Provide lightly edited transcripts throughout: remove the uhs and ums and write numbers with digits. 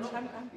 kan.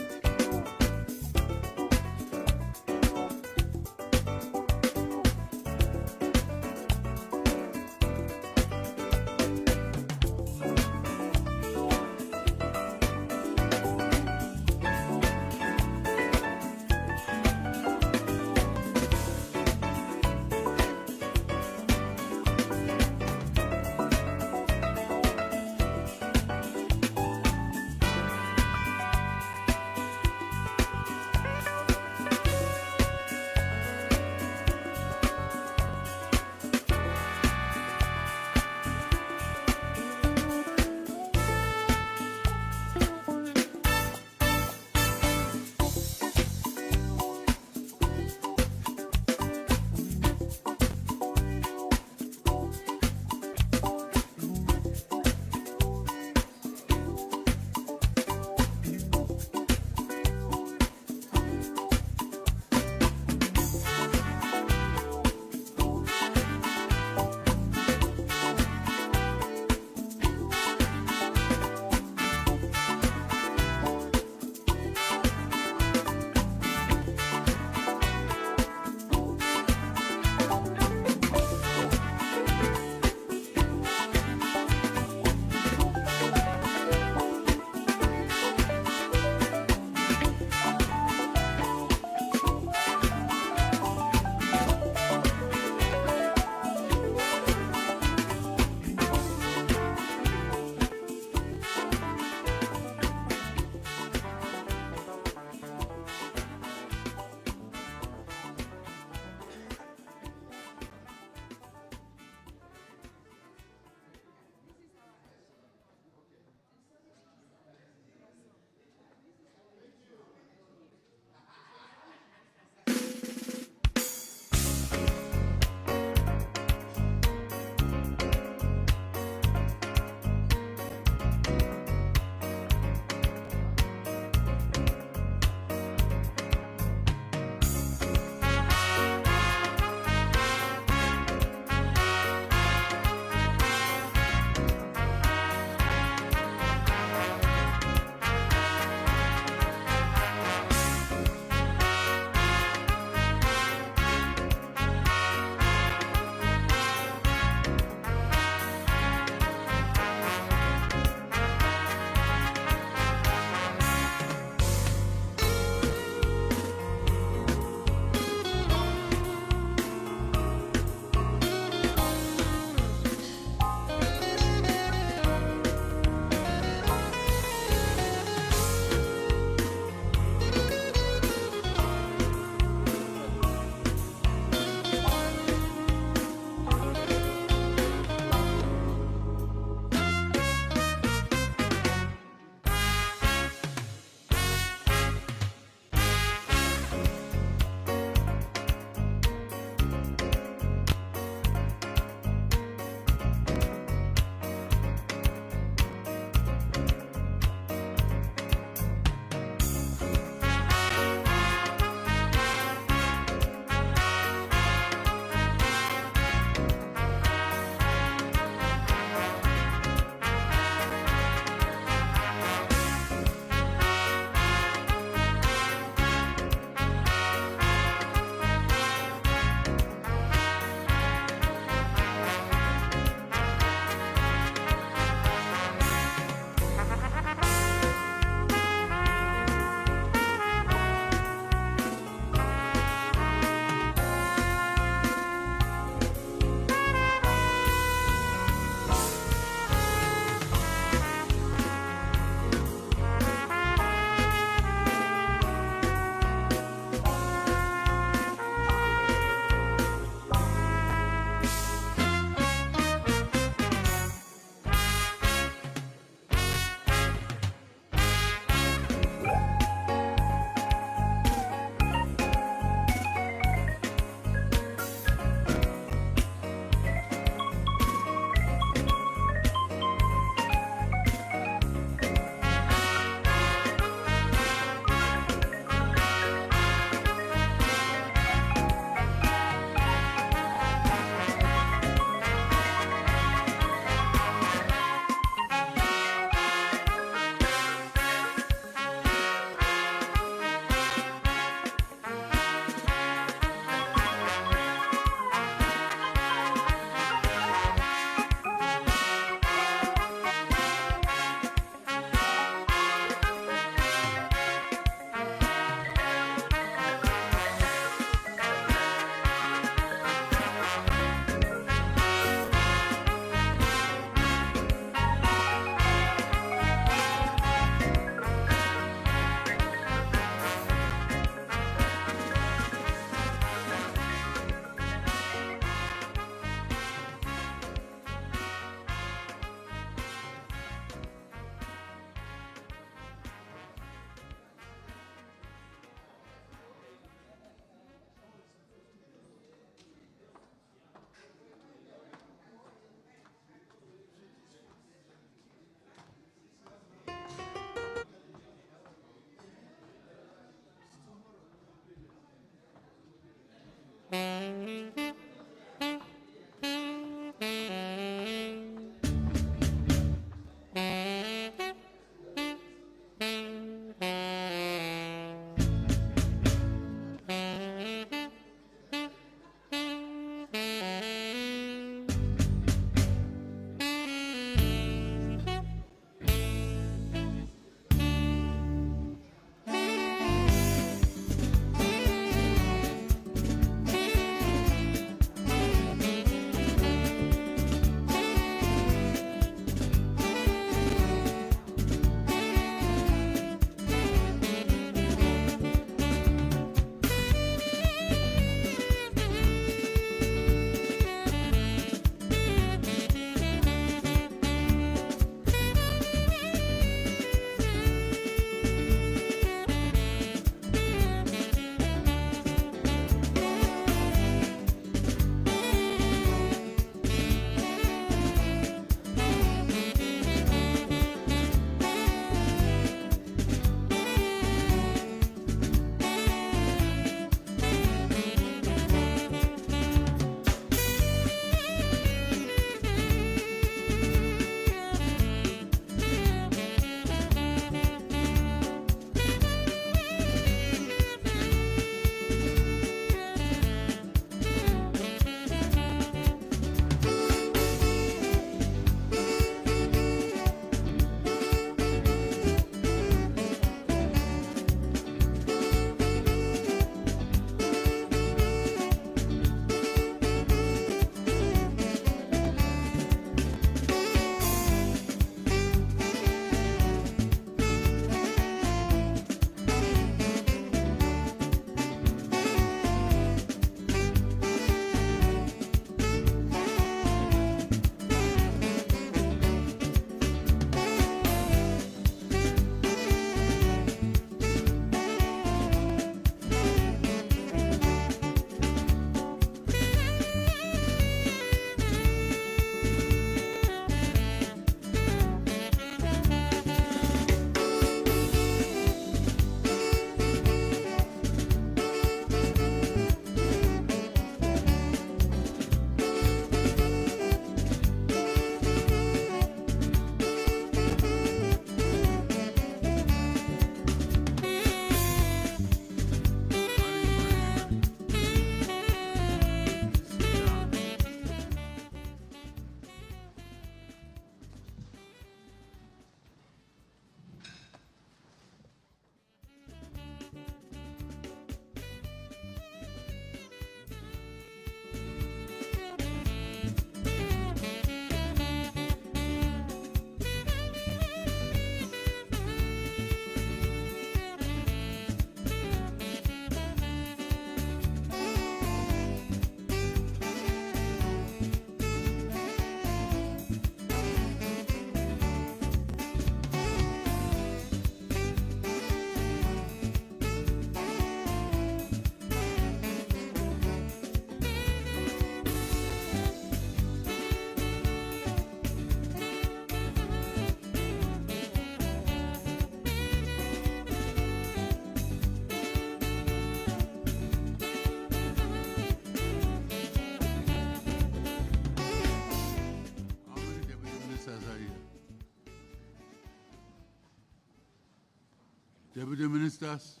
Deputy Ministers,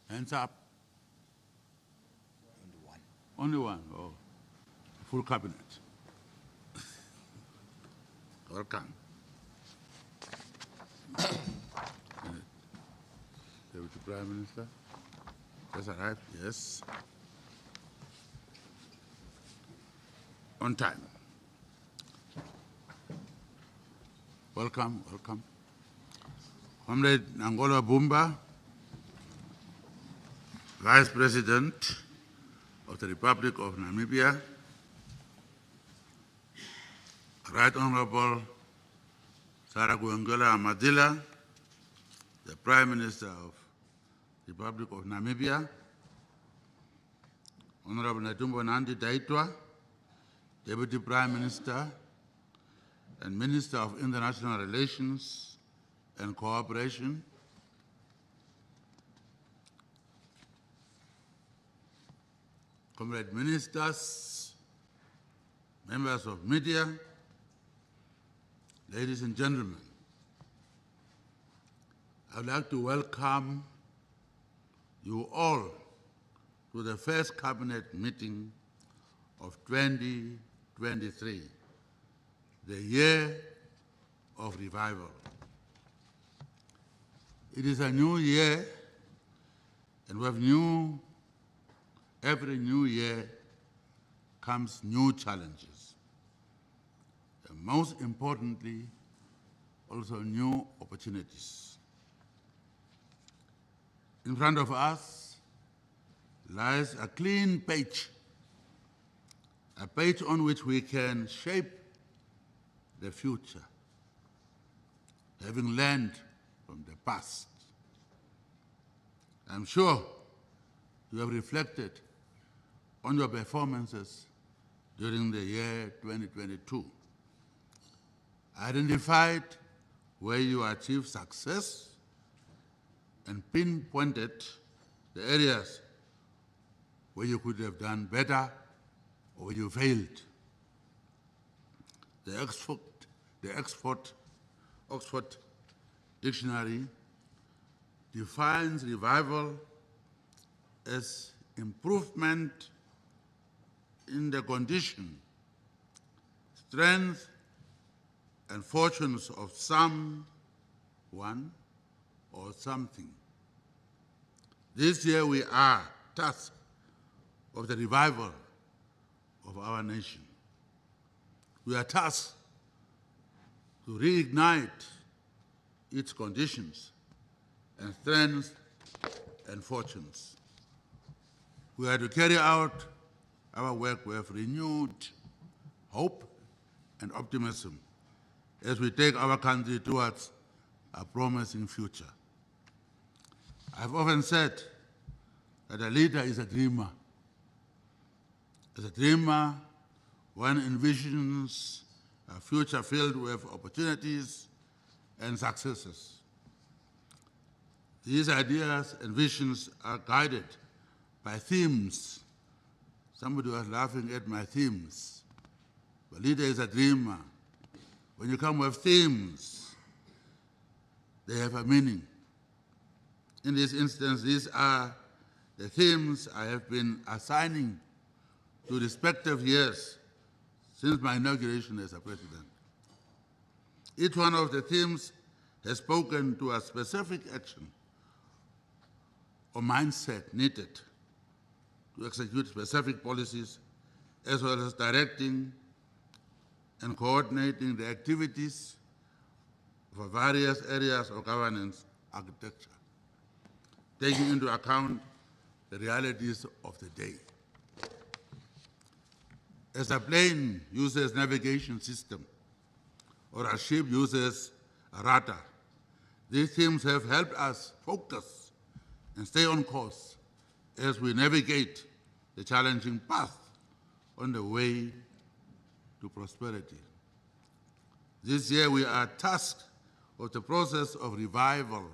hands up. Only one. Oh, full cabinet. Welcome. Deputy Prime Minister, just arrived, yes. On time. Welcome, welcome. Comrade Nangola Bumba, Vice President of the Republic of Namibia, Right Honorable Sarah Guengela Amadila, the Prime Minister of the Republic of Namibia, Honorable Netumbo Nandi-Ndaitwah, Deputy Prime Minister and Minister of International Relations and Cooperation, Comrade Ministers, members of media, ladies and gentlemen, I would like to welcome you all to the first cabinet meeting of 2023, the year of revival. It is a new year, and with every new year comes new challenges, and most importantly, also new opportunities. In front of us lies a clean page, a page on which we can shape the future, having learned from the past. I'm sure you have reflected on your performances during the year 2022, identified where you achieved success, and pinpointed the areas where you could have done better or you failed. The Oxford Dictionary defines revival as improvement in the condition, strength, and fortunes of someone or something. This year we are tasked of the revival of our nation. We are tasked to reignite its conditions and strengths and fortunes. We are to carry out our work with renewed hope and optimism as we take our country towards a promising future. I've often said that a leader is a dreamer. As a dreamer, one envisions a future filled with opportunities and successes. These ideas and visions are guided by themes. Somebody was laughing at my themes. The leader is a dreamer. When you come with themes, they have a meaning. In this instance, these are the themes I have been assigning to respective years since my inauguration as a president. Each one of the themes has spoken to a specific action or mindset needed to execute specific policies, as well as directing and coordinating the activities for various areas of governance architecture, taking into account the realities of the day. As a plane uses navigation system, or a ship uses a radar, these themes have helped us focus and stay on course as we navigate the challenging path on the way to prosperity. This year we are tasked with the process of revival.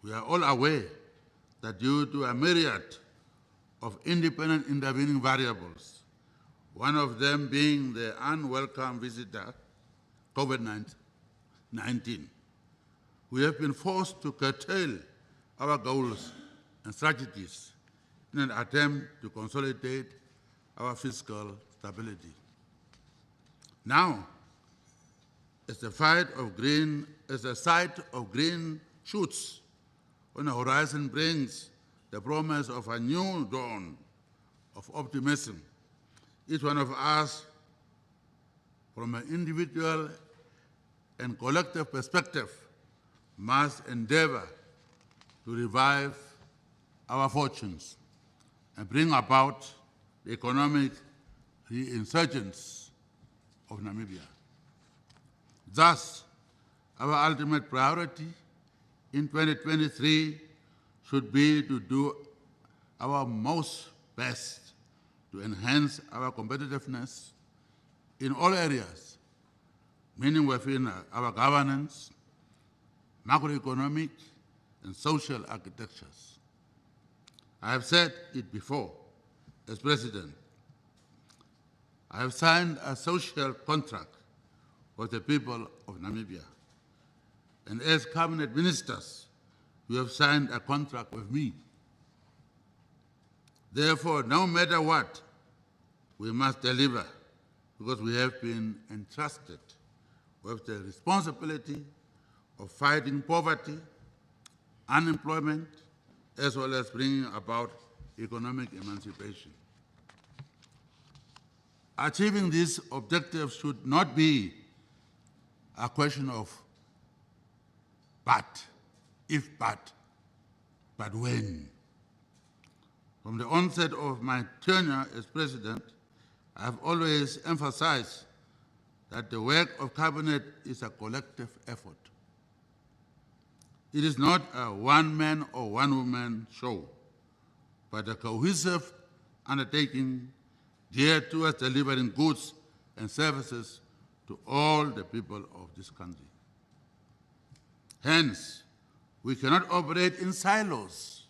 We are all aware that due to a myriad of independent intervening variables, one of them being the unwelcome visitor, COVID-19, we have been forced to curtail our goals and strategies in an attempt to consolidate our fiscal stability. Now, as the sight of green shoots on the horizon brings the promise of a new dawn of optimism, each one of us, from an individual and collective perspective, must endeavor to revive our fortunes and bring about the economic resurgence of Namibia. Thus, our ultimate priority in 2023 should be to do our most best to enhance our competitiveness in all areas, meaning within our governance, macroeconomic, and social architectures. I have said it before, as President, I have signed a social contract with the people of Namibia. And as cabinet ministers, you have signed a contract with me. Therefore, no matter what, we must deliver because we have been entrusted with the responsibility of fighting poverty, unemployment, as well as bringing about economic emancipation. Achieving these objectives should not be a question of but when. From the onset of my tenure as President, I have always emphasized that the work of Cabinet is a collective effort. It is not a one-man or one-woman show, but a cohesive undertaking geared towards delivering goods and services to all the people of this country. Hence, we cannot operate in silos,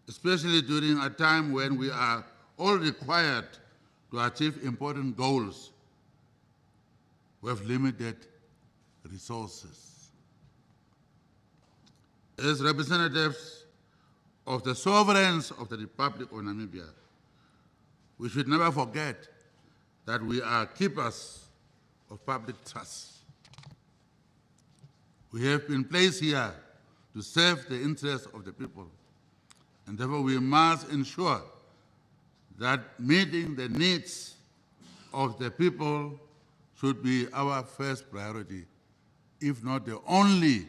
especially during a time when we are all required to achieve important goals with limited resources. As representatives of the sovereigns of the Republic of Namibia, we should never forget that we are keepers of public trust. We have been placed here to serve the interests of the people, and therefore we must ensure that meeting the needs of the people should be our first priority, if not the only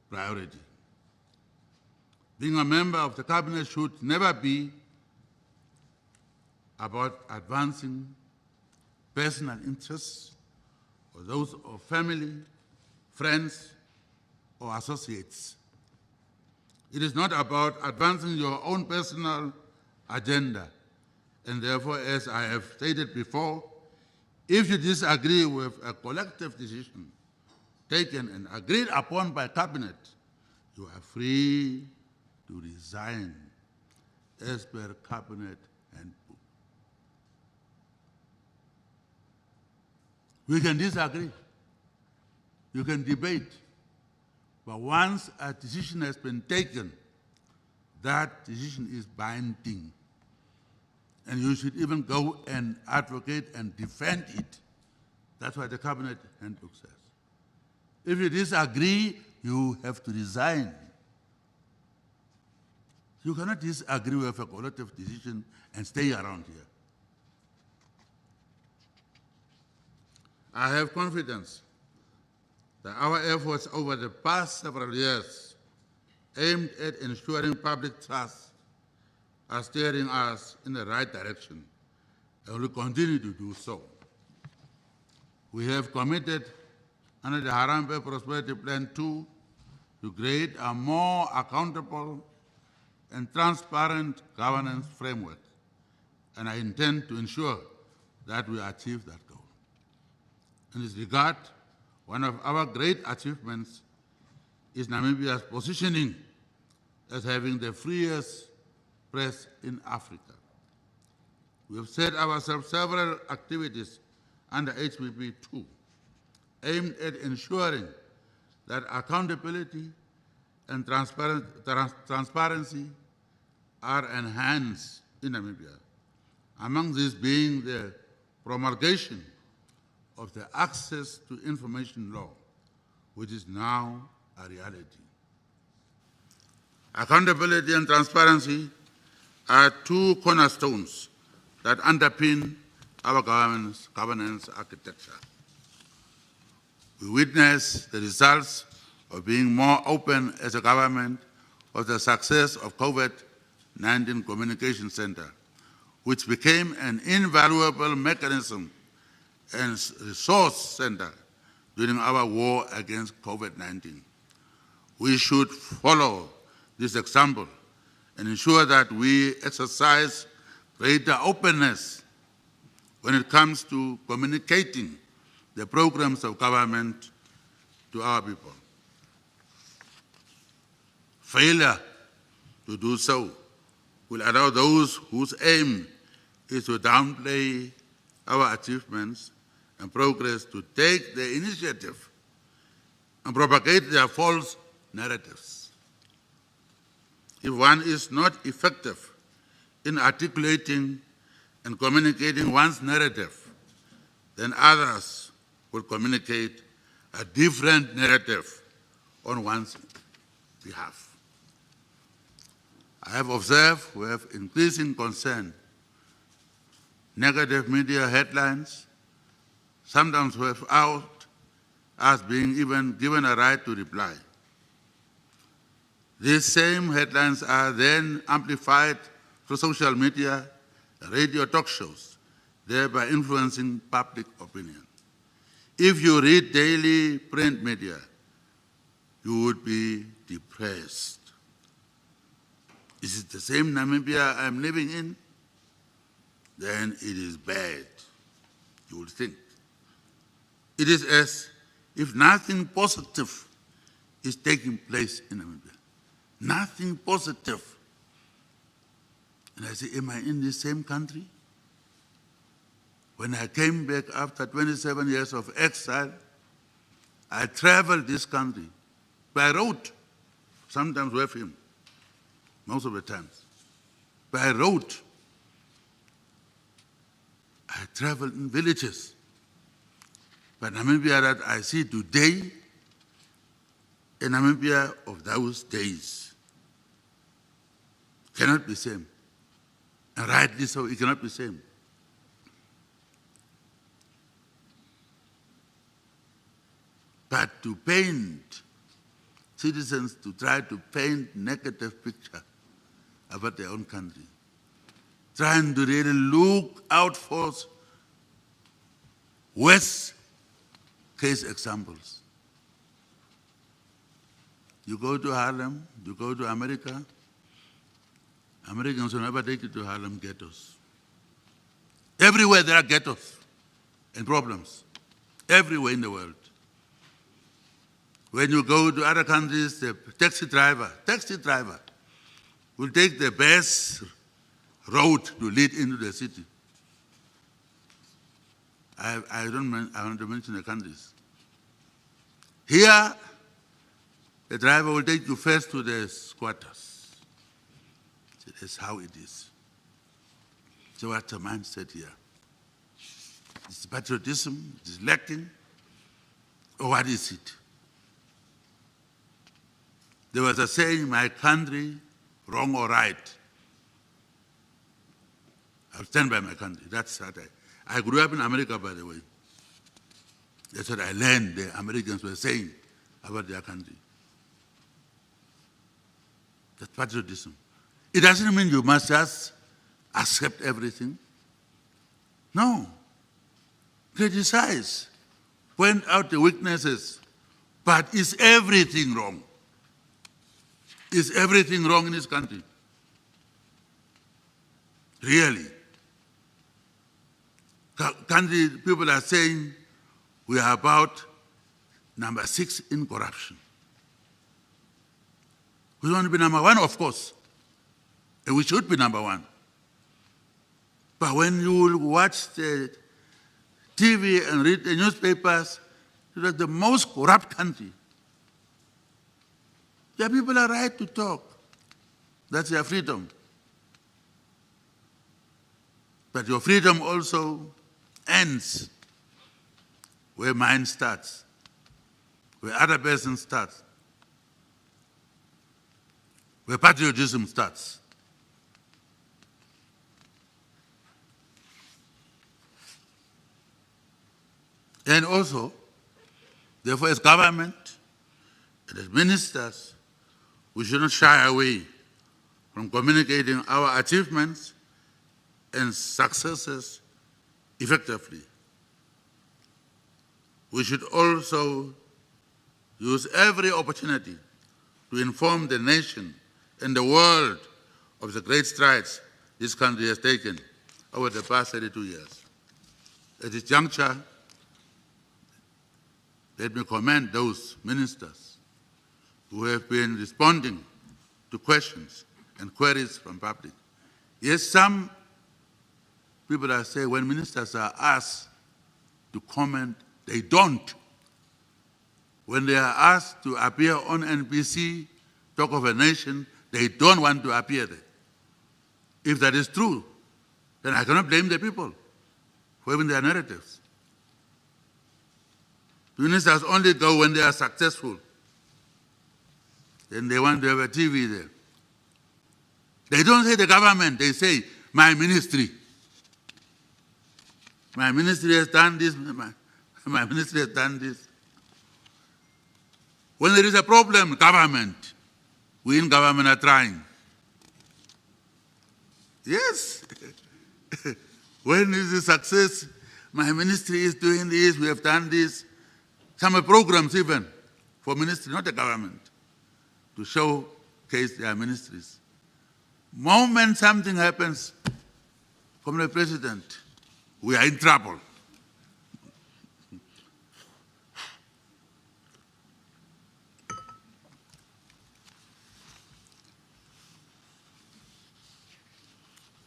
priority. Being a member of the Cabinet should never be about advancing personal interests or those of family, friends, or associates. It is not about advancing your own personal agenda. And therefore, as I have stated before, if you disagree with a collective decision taken and agreed upon by Cabinet, you are free to resign as per Cabinet handbook. We can disagree, you can debate, but once a decision has been taken, that decision is binding. And you should even go and advocate and defend it. That's what the Cabinet handbook says. If you disagree, you have to resign. You cannot disagree with a collective decision and stay around here. I have confidence that our efforts over the past several years aimed at ensuring public trust are steering us in the right direction and will continue to do so. We have committed under the Harambee Prosperity Plan 2 to create a more accountable and transparent governance framework, and I intend to ensure that we achieve that goal. In this regard, one of our great achievements is Namibia's positioning as having the freest press in Africa. We have set ourselves several activities under HPP 2 aimed at ensuring that accountability and transparency are enhanced in Namibia, among these being the promulgation of the Access to Information Law, which is now a reality. Accountability and transparency are two cornerstones that underpin our governance architecture. We witness the results of being more open as a government of the success of COVID-19 Communication Center, which became an invaluable mechanism and resource center during our war against COVID-19. We should follow this example and ensure that we exercise greater openness when it comes to communicating the programs of government to our people. Failure to do so will allow those whose aim is to downplay our achievements and progress to take the initiative and propagate their false narratives. If one is not effective in articulating and communicating one's narrative, then others will communicate a different narrative on one's behalf. I have observed with increasing concern negative media headlines, sometimes without us being even given a right to reply. These same headlines are then amplified through social media, radio talk shows, thereby influencing public opinion. If you read daily print media, you would be depressed. Is it the same Namibia I'm living in? Then it is bad, you would think. It is as if nothing positive is taking place in Namibia. Nothing positive. And I say, am I in the same country? When I came back after 27 years of exile, I traveled this country by road, sometimes with him, most of the times. By road, I traveled in villages. But Namibia that I see today, a Namibia of those days, cannot be same. And rightly so, it cannot be same. But to paint citizens, to try to paint negative picture about their own country, trying to really look out for worst case examples. You go to Harlem, you go to America, Americans will never take you to Harlem ghettos. Everywhere there are ghettos and problems, everywhere in the world. When you go to other countries, the taxi driver will take the best road to lead into the city. I want to mention the countries. Here, the driver will take you first to the squatters. So that's how it is. So what's the mindset here? Is patriotism? Is it lacking? Or what is it? There was a saying, my country, wrong or right. I'll stand by my country. That's what I grew up in America, by the way. That's what I learned the Americans were saying about their country. That's patriotism. It doesn't mean you must just accept everything. No. Criticize. Point out the weaknesses. But is everything wrong? Is everything wrong in this country? Really? Country people are saying we are about number 6 in corruption. We want to be number 1, of course. And we should be number 1. But when you watch the TV and read the newspapers, it is the most corrupt country The people are right to talk. That's their freedom. But your freedom also ends where mine starts, where other person starts, where patriotism starts. And also, therefore, as government and as ministers, we should not shy away from communicating our achievements and successes effectively. We should also use every opportunity to inform the nation and the world of the great strides this country has taken over the past 32 years. At this juncture, let me commend those ministers who have been responding to questions and queries from public. Yes, some people are saying when ministers are asked to comment, they don't. When they are asked to appear on NBC, Talk of a Nation, they don't want to appear there. If that is true, then I cannot blame the people for having their narratives. Ministers only go when they are successful. Then they want to have a TV there. They don't say the government, they say my ministry. My ministry has done this, my ministry has done this. When there is a problem, government, we in government are trying. Yes. When is the success? My ministry is doing this, we have done this. Some programs even for ministry, not the government, to showcase their ministries. Moment something happens from the president, we are in trouble.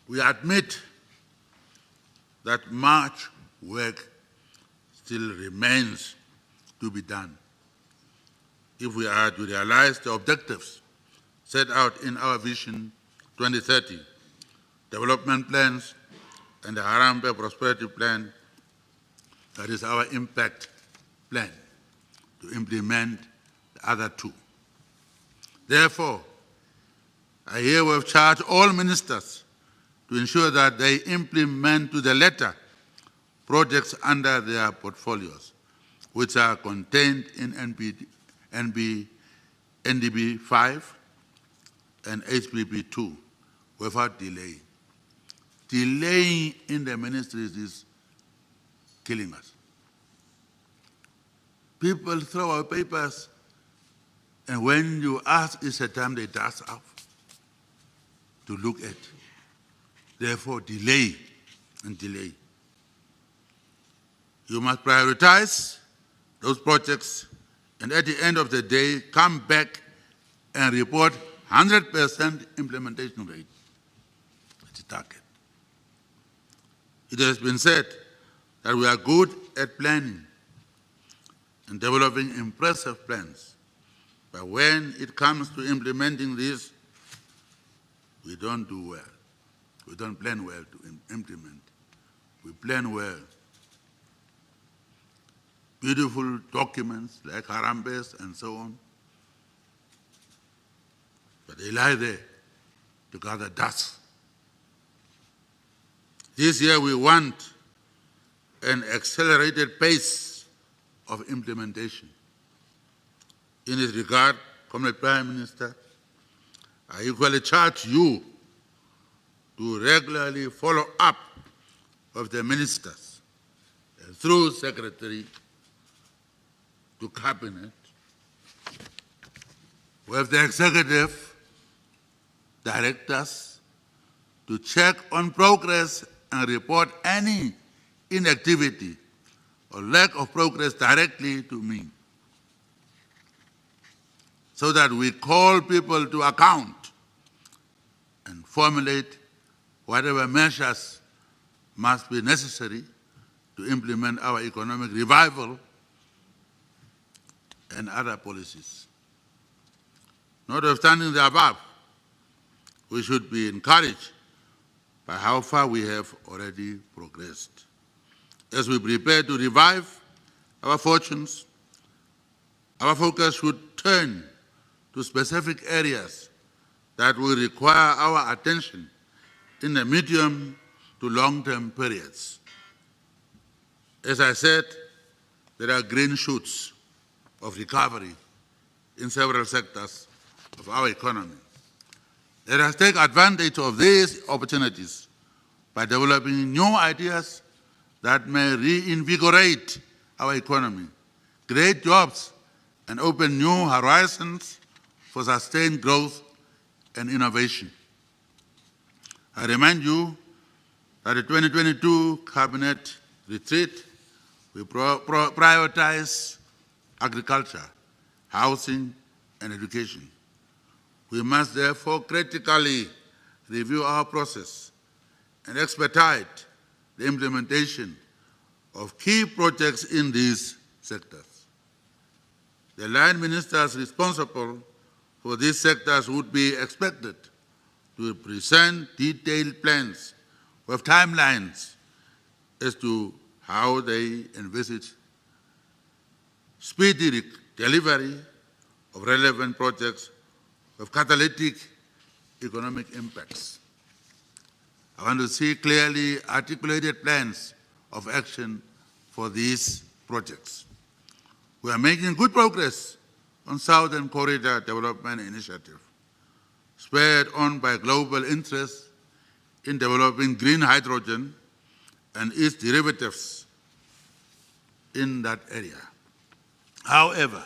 We admit that much work still remains to be done if we are to realize the objectives set out in our Vision 2030, development plans, and the Harambee Prosperity Plan, that is our impact plan, to implement the other two. Therefore, I herewith charge all ministers to ensure that they implement to the letter projects under their portfolios, which are contained in NDB 5 and HPP 2 without delay. Delaying in the ministries is killing us. People throw out papers, and when you ask, it's a time they dust off to look at. Therefore, delay and delay. You must prioritize those projects, and at the end of the day, come back and report 100% implementation rate. That's the target. It has been said that we are good at planning and developing impressive plans, but when it comes to implementing this, we don't do well. We don't plan well to implement. We plan well. Beautiful documents like Harambe's and so on, but they lie there to gather dust. This year we want an accelerated pace of implementation. In this regard, Comrade Prime Minister, I equally charge you to regularly follow up with the ministers through Secretary to Cabinet, with the executive directors to check on progress and report any inactivity or lack of progress directly to me, so that we call people to account and formulate whatever measures must be necessary to implement our economic revival and other policies. Notwithstanding the above, we should be encouraged by how far we have already progressed. As we prepare to revive our fortunes, our focus should turn to specific areas that will require our attention in the medium to long-term periods. As I said, there are green shoots of recovery in several sectors of our economy. Let us take advantage of these opportunities by developing new ideas that may reinvigorate our economy, create jobs, and open new horizons for sustained growth and innovation. I remind you that the 2022 Cabinet retreat will prioritize agriculture, housing, and education. We must therefore critically review our process and expedite the implementation of key projects in these sectors. The line ministers responsible for these sectors would be expected to present detailed plans with timelines as to how they envisage speedy delivery of relevant projects with catalytic economic impacts. I want to see clearly articulated plans of action for these projects. We are making good progress on Southern Corridor Development Initiative, spurred on by global interest in developing green hydrogen and its derivatives in that area. However,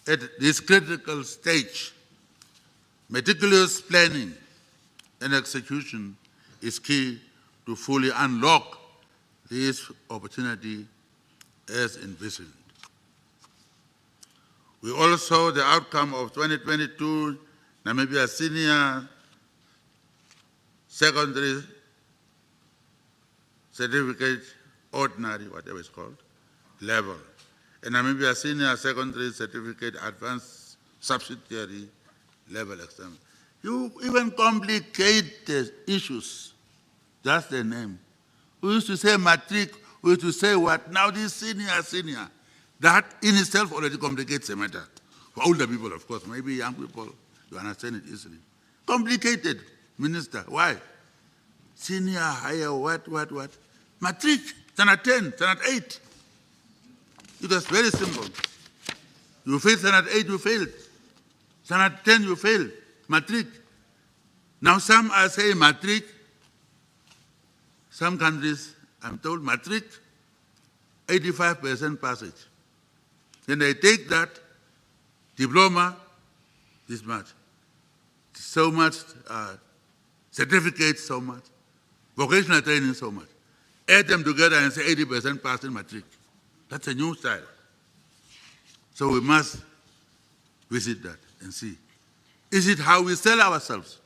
at this critical stage, meticulous planning and execution is key to fully unlock this opportunity as envisioned. We all saw the outcome of 2022 Namibia Senior Secondary Certificate, ordinary, whatever it's called, level, and Namibia Senior Secondary Certificate Advanced Subsidiary level exam. You even complicate the issues, just the name. We used to say matric, we used to say what? Now this senior. That in itself already complicates the matter. For older people, of course, maybe young people, you understand it easily. Complicated, Minister, why? Senior, higher, what? Matric, standard 10, standard 8. It was very simple. You failed standard 8, you failed. Standard 10, you failed. Matric. Now some are saying matric. Some countries, I'm told, matric, 85% passage. Then they take that diploma, this much, so much, certificate, so much, vocational training, so much. Add them together and say 80% passed in matric. That's a new style. So we must visit that and see. Is it how we sell ourselves?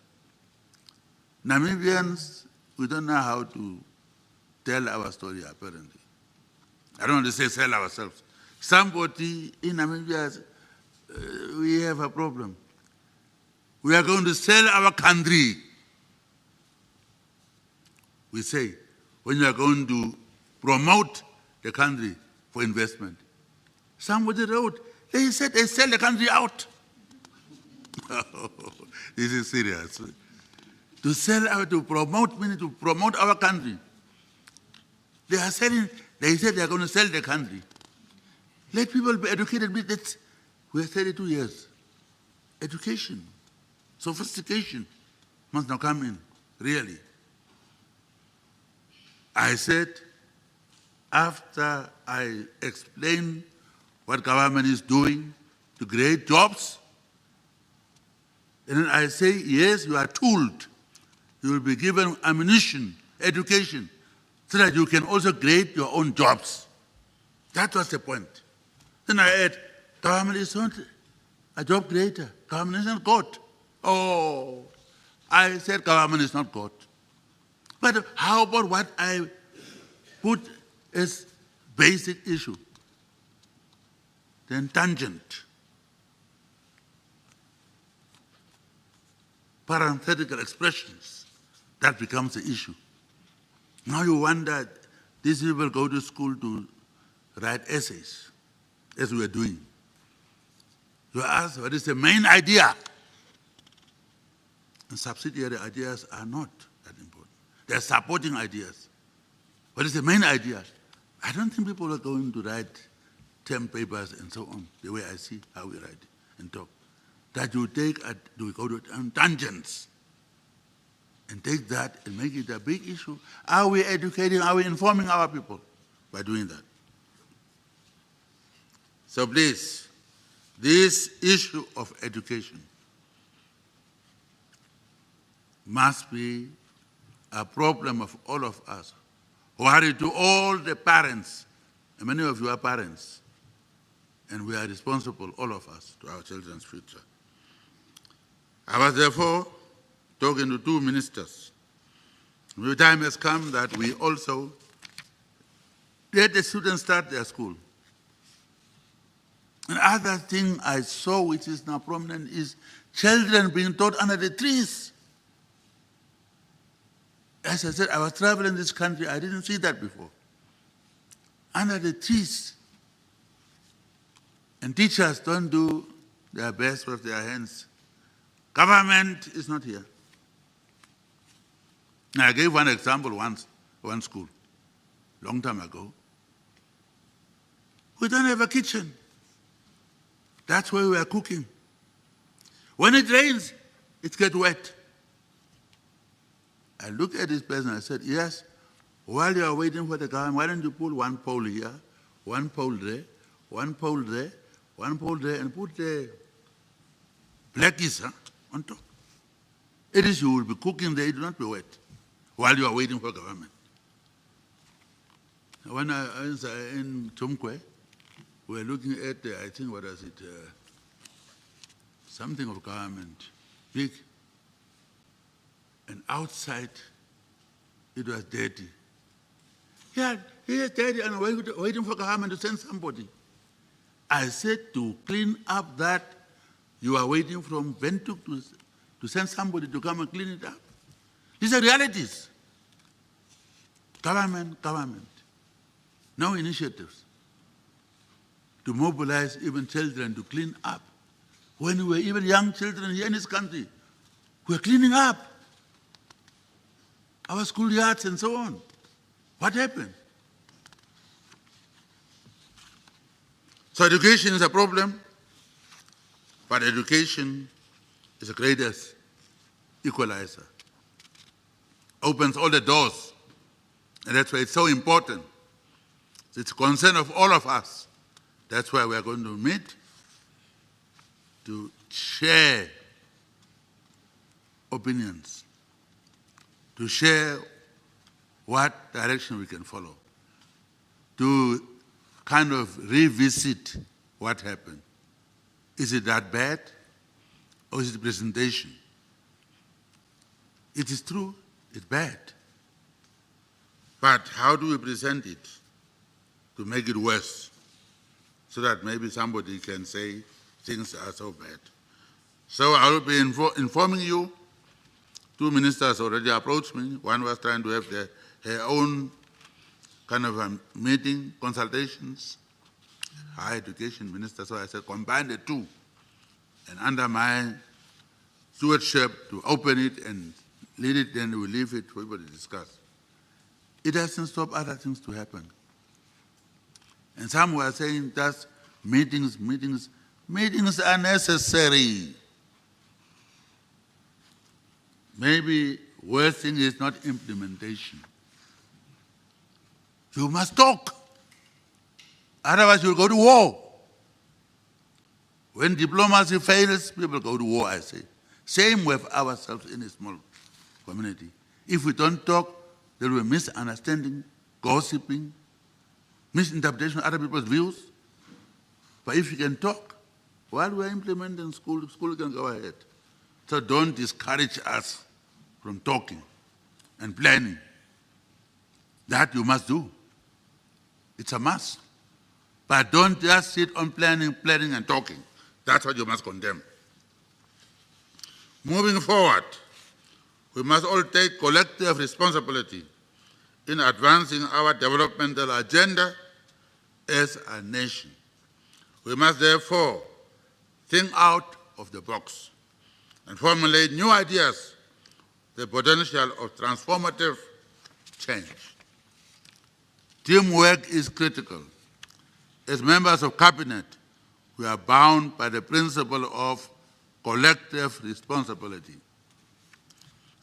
Namibians, we don't know how to tell our story, apparently. I don't want to say sell ourselves. Somebody in Namibia, we have a problem. We are going to sell our country. We say, when you are going to promote the country for investment. Somebody wrote, they said they sell the country out. This is serious. To sell out, to promote, meaning to promote our country. They are selling, they said they are going to sell the country. Let people be educated. We are 32 years. Education, sophistication must now come in, really. I said, after I explain what government is doing to create jobs, and then I say, yes, you are tooled. You will be given ammunition, education, so that you can also create your own jobs. That was the point. Then I add, government is not a job creator. Government is not God. Oh, I said government is not God. But how about what I put as basic issue? Then tangent. parenthetical expressions. That becomes the issue. Now you wonder, these people go to school to write essays, as we are doing. You ask, what is the main idea? And subsidiary ideas are not that important. They are supporting ideas. What is the main idea? I don't think people are going to write 10 papers and so on, the way I see how we write and talk. That you go to tangents and take that and make it a big issue. Are we educating, are we informing our people by doing that? So please, this issue of education must be a problem of all of us. Worry to all the parents, and many of you are parents, and we are responsible, all of us, to our children's future. I was therefore talking to two ministers. The time has come that we also let the students start their school. Another thing I saw which is now prominent is children being taught under the trees. As I said, I was traveling this country, I didn't see that before. Under the trees. And teachers don't do their best with their hands. Government is not here. I gave one example once, one school, long time ago. We don't have a kitchen. That's where we are cooking. When it rains, it gets wet. I looked at this person and I said, yes, while you are waiting for the government, why don't you put one pole here, one pole there, one pole there, one pole there, and put the blackies on top. It is you will be cooking there, it will not be wet, while you are waiting for government. When I was in Tumkwe, we were looking at, I think, what was it, something of government, big. And outside, it was dirty. Yeah, he is dirty and waiting for government to send somebody. I said to clean up that, you are waiting from Bentuk to send somebody to come and clean it up. These are realities. Government. No initiatives to mobilize even children to clean up. When we were even young children here in this country, we were cleaning up our schoolyards and so on. What happened? So education is a problem, but education is the greatest equalizer. Opens all the doors, and that's why it's so important. It's a concern of all of us. That's why we are going to meet to share opinions, to share what direction we can follow, to kind of revisit what happened. Is it that bad, or is it presentation? It is true, it's bad. But how do we present it to make it worse, so that maybe somebody can say things are so bad? So I will be informing you. Two ministers already approached me. One was trying to have her own kind of a meeting, consultations, higher education minister. So I said, combine the two, and under my stewardship to open it and lead it, then we leave it for people to discuss. It doesn't stop other things to happen. And some were saying that meetings are necessary. Maybe worst thing is not implementation. You must talk. Otherwise you'll go to war. When diplomacy fails, people go to war, I say. Same with ourselves in a small community. If we don't talk, there will be misunderstanding, gossiping, misinterpretation of other people's views. But if you can talk, while we are implementing school can go ahead. So don't discourage us from talking and planning. That you must do. It's a must. But don't just sit on planning and talking. That's what you must condemn. Moving forward, we must all take collective responsibility in advancing our developmental agenda as a nation. We must therefore think out of the box and formulate new ideas, the potential of transformative change. Teamwork is critical. As members of Cabinet, we are bound by the principle of collective responsibility.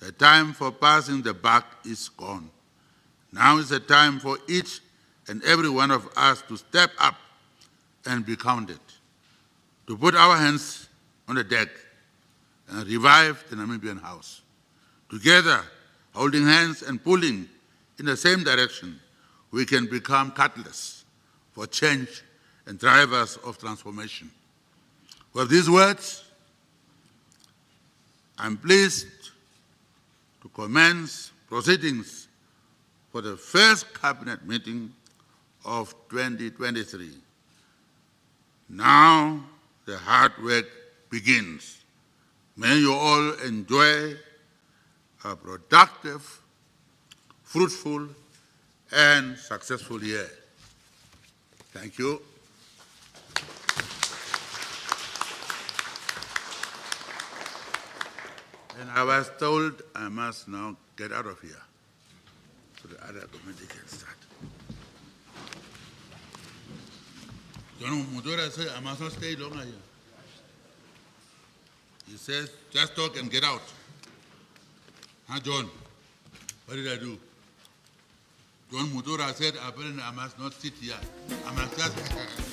The time for passing the buck is gone. Now is the time for each and every one of us to step up and be counted, to put our hands on the deck and revive the Namibian House. Together, holding hands and pulling in the same direction, we can become catalysts for change and drivers of transformation. With these words, I'm pleased to commence proceedings for the first Cabinet meeting of 2023. Now the hard work begins. May you all enjoy a productive, fruitful, and successful year. Thank you. And I was told I must now get out of here so the other committee can start. John Mudora said I must not stay longer here. He says, just talk and get out. Huh, John? What did I do? John Mudora said, apparently I must not sit here. I must just